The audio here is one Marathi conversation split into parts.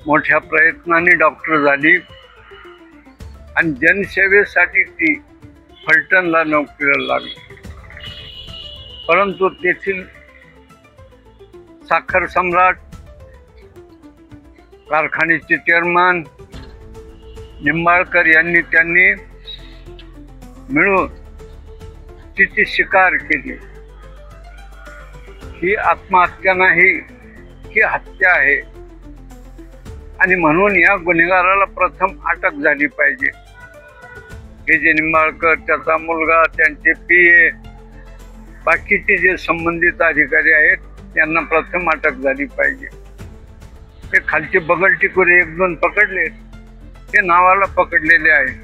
मोठ्या प्रयत्नाने डॉक्टर झाली आणि जनसेवेसाठी ती फलटणला नोकरीला लागली। परंतु तेथील साखर सम्राट कारखान्याचे चेअरमन निंबाळकर यांनी त्यांनी मिळून तिची शिकार केली। ही आत्महत्या नाही, ही हत्या आहे आणि म्हणून या गुन्हेगाराला प्रथम अटक झाली पाहिजे। हे जे निंबाळकर, त्याचा मुलगा, त्यांचे पीए, बाकीचे जे संबंधित अधिकारी आहेत त्यांना प्रथम अटक झाली पाहिजे। ते खालचे बगलटिकोरे एक दोन पकडले, ते नावाला पकडलेले आहेत,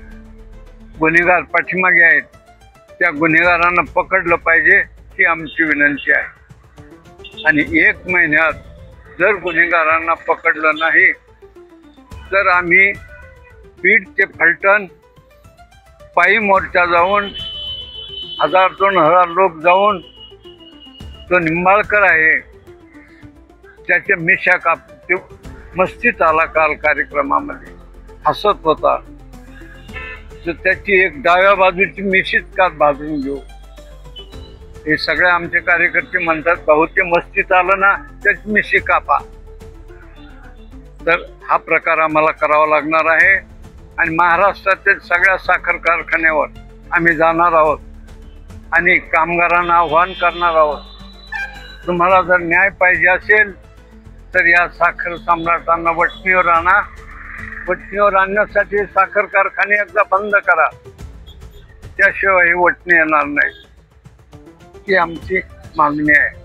गुन्हेगार पाठीमागे आहेत, त्या गुन्हेगारांना पकडलं पाहिजे ही आमची विनंती आहे। आणि 1 महिन्यात जर गुन्हेगारांना पकडलं नाही तर आम्ही बीड ते फलटण पायी मोर्चा जाऊन 1000-2000 लोक जाऊन तो निंबाळकर आहे त्याच्या मिशा कापते मस्तीत आला काल कार्यक्रमामध्ये, हसत होता, तर त्याची एक डाव्या बाजूची मिशीच का बाजून घेऊ। हे सगळे आमचे कार्यकर्ते म्हणतात, भाऊ ते मस्तीत आलं ना त्याची मिशी कापा। तर हा प्रकार आम्हाला करावा लागणार आहे आणि महाराष्ट्रातील सगळ्या साखर कारखान्यावर आम्ही जाणार आहोत आणि कामगारांना आव्हान करणार आहोत, तुम्हाला जर न्याय पाहिजे असेल तर या साखर सम्राटांना वठणीवर आणा। वठणीवर आणण्यासाठी साखर कारखाने एकदा बंद करा, त्याशिवाय ही वठणी येणार नाही, ही आमची मागणी आहे।